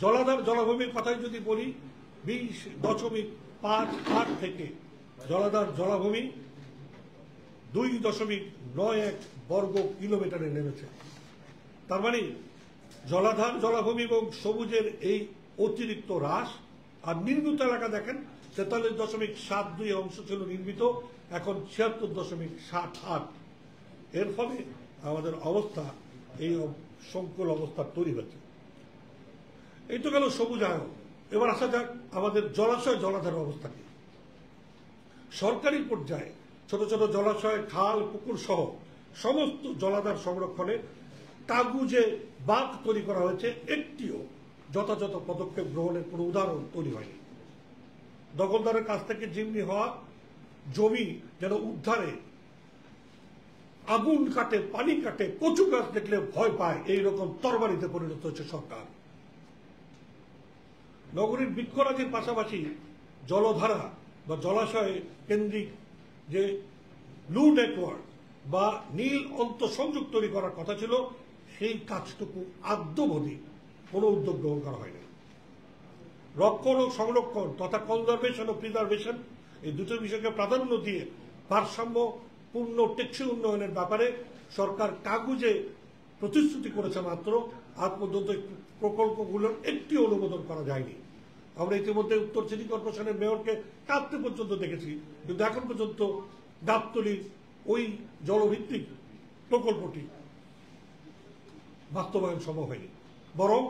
জলাধার জলাভূমির কথাই যদি বলি 20.58 থেকে জলাধার জলাভূমি 2.91 বর্গ কিলোমিটারে নেমেছে। তার মানে জলাধার জলাভূমি এবং সবুজের এই অতিরিক্ত হ্রাস। আর নির্মিত এলাকা দেখেন 43.72 অংশ ছিল নির্মিত, এখন 76.78। এর ফলে আমাদের অবস্থা এই সংকুল অবস্থা তৈরি হয়েছে। এই তো গেল সবুজায়ন। এবার আসা যাক আমাদের জলাশয় জলাধারের অবস্থা কি। সরকারি পর্যায়ে ছোট ছোট জলাশয়, খাল, পুকুর সহ সমস্ত জলাধার সংরক্ষণে কাগুজে বাঁধ তৈরি করা হয়েছে, একটিও যথাযথ পদক্ষেপ গ্রহণের কোনো উদাহরণ তৈরি হয়নি। দখলদারের কাছ থেকে জিম্মি হওয়া জমি যেন উদ্ধারে আগুন কাটে, পানি কাটে, কচু গাছ দেখলে ভয় পায়, এইরকম তরবারিতে পরিণত হচ্ছে সরকার। নগরীর বৃক্ষরাজির পাশাপাশি জলধারা বা জলাশয় কেন্দ্রিক যে ব্লু নেটওয়ার্ক বা নীল অন্তঃসংযোগ তৈরি করার কথা ছিল, সেই কাজটুকু আদ্যবধি কোনো উদ্যোগ গ্রহণ করা হয়নি। রক্ষণ ও সংরক্ষণ তথা কনজারভেশন ও প্রিজারভেশন এই দুটো বিষয়কে প্রাধান্য দিয়ে ভারসাম্যপূর্ণ টেকসই উন্নয়নের ব্যাপারে সরকার কাগুজে প্রতিশ্রুতি করেছে মাত্র, আজ পর্যন্ত প্রকল্পগুলোর একটি অনুমোদন করা যায়নি। আমরা ইতিমধ্যে উত্তর সিটি কর্পোরেশনের মেয়রকে কাঁদতে পর্যন্ত দেখেছি, কিন্তু এখন পর্যন্ত গাবতলীর ওই জলভিত্তিক প্রকল্পটি বাস্তবায়ন সম্ভব হয়নি। বরং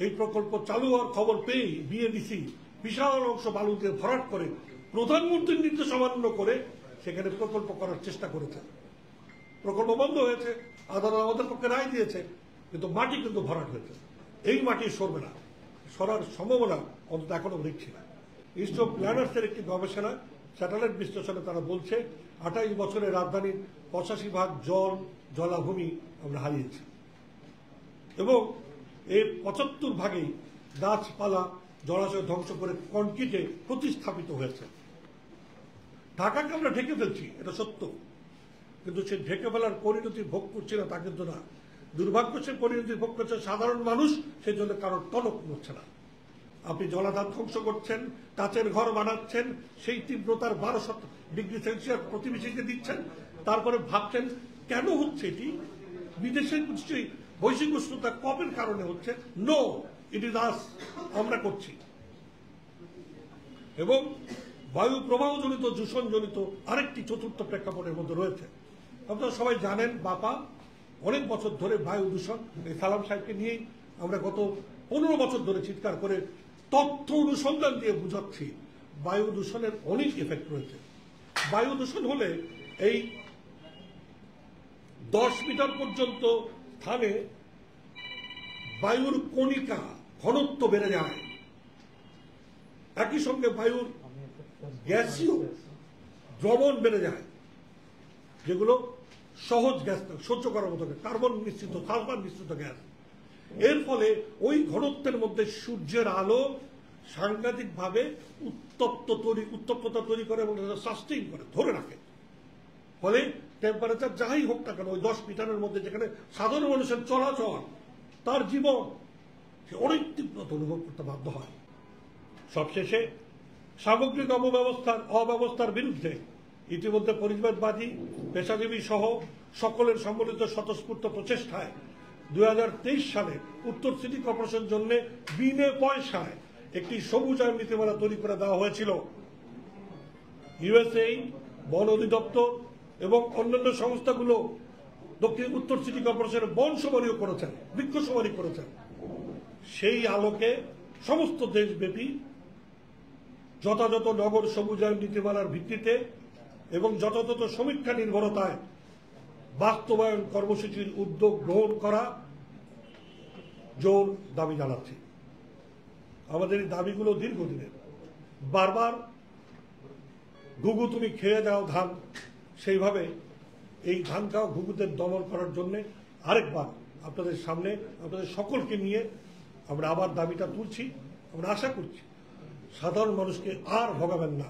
এই প্রকল্প চালু হওয়ার খবর পেয়ে বিএডিসি বিশাল অংশ বালু দিয়ে ভরাট করে প্রধানমন্ত্রীর নির্দেশ অমান্য করে সেখানে প্রকল্প করার চেষ্টা করেছে। প্রকল্প বন্ধ হয়েছে, আদালত আমাদের পক্ষে রায় দিয়েছে, কিন্তু মাটি কিন্তু ভরাট হয়েছে। এই মাটি সরবে না, সরার সম্ভাবনা অন্তত এখনো দেখছি না। ইনস্টিটিউট অফ প্ল্যানার্সের একটি গবেষণা স্যাটেলাইট বিশ্লেষণে তারা বলছে 28 বছরে রাজধানীর 85% জল জলাভূমি আমরা হারিয়েছি এবং এর 75% গাছপালা জলাশয় ধ্বংস করে কনক্রিটে প্রতিস্থাপিত হয়েছে। ঢাকাকে আমরা ঢেকে ফেলছি, এটা সত্য, কিন্তু সে ঢেকে ফেলার পরিণতি ভোগ করছে না তা কিন্তু না। দুর্ভাগ্য সে পরিণতি ভোগ করছে সাধারণ মানুষ, সেই জন্য কারোর টনক নড়ছে না। আপনি জলাধার ধ্বংস করছেন, কাচের ঘর বানাচ্ছেন, সেই তীব্রতার 1200 ডিগ্রি সেলসিয়াস প্রতিবেশীকে দিচ্ছেন, তারপরে ভাবছেন কেন হচ্ছে এটি, বিদেশে নিশ্চয়ই বৈশ্বিক উষ্ণতা কপের কারণে হচ্ছে। নো, ইট ইজ আস, আমরা করছি। এবং বায়ু প্রবাহজনিত দূষণজনিত আরেকটি চতুর্থ প্রেক্ষাপটের মধ্যে রয়েছে। আপনারা সবাই জানেন বাপা অনেক বছর ধরে বায়ু দূষণ, এই সালাম সাহেবকে নিয়েই আমরা গত 15 বছর ধরে চিৎকার করে তথ্য অনুসন্ধান দিয়ে বুঝাচ্ছি বায়ু দূষণের অনেক এফেক্ট রয়েছে। বায়ু দূষণ হলে এই 10 মিটার পর্যন্ত স্থানে বায়ুর কণিকা ঘনত্ব বেড়ে যায়, একই সঙ্গে বায়ুর গ্যাসীয় দ্রবণ বেড়ে যায়, যেগুলো সহজ গ্যাস সহ্য করার মতো, কার্বন মিশ্রিত, সালফার মিশ্রিত গ্যাস। এর ফলে ওই ঘনত্বের মধ্যে সূর্যের আলো সাংঘাতিকভাবে উত্তপ্ততা তৈরি করে এবং সাস্টেইন করে, ধরে রাখে। ফলে টেম্পারেচার যাই হোক না কেন, ওই 10 মিটারের মধ্যে যেখানে সাধারণ মানুষের চলাচল, তার জীবন, সে অনেক তীব্রতা অনুভব করতে বাধ্য হয়। সবশেষে সামগ্রিক অব্যবস্থার বিরুদ্ধে ইতিমধ্যে পরিবেশবাদী, পেশাজীবী সহ সকলের সম্মিলিত স্বতঃস্ফূর্ত প্রচেষ্টায় 2023 সালে উত্তর সিটি কর্পোরেশন জন্য বিনে পয়সায় একটি সবুজায়ন নীতিমালা তৈরি করে দেওয়া হয়েছিল। ইউএসএইড, বন অধিদপ্তর এবং অন্যান্য সংস্থাগুলো দক্ষিণ উত্তর সিটি কর্পোরেশনের বন সমারিও করেছেন, বৃক্ষ সমারি করেছেন। সেই আলোকে সমস্ত দেশব্যাপী যথাযথ নগর সবুজায়ন নীতিমালার ভিত্তিতে এবং যথাযথ সমীক্ষা নির্ভরতায় বাস্তবায়ন কর্মসূচির উদ্যোগ গ্রহণ করা জোর দাবি জানাচ্ছি। আমাদের এই দাবিগুলো দীর্ঘদিনের। বারবার ঘুঘু তুমি খেয়ে দাও ধান, সেইভাবে এই ধান খাওয়া ঘুঘুদের দমন করার জন্য আরেকবার আপনাদের সামনে আপনাদের সকলকে নিয়ে আমরা আবার দাবিটা তুলছি। আমরা আশা করছি সাধারণ মানুষকে আর ভোগাবেন না।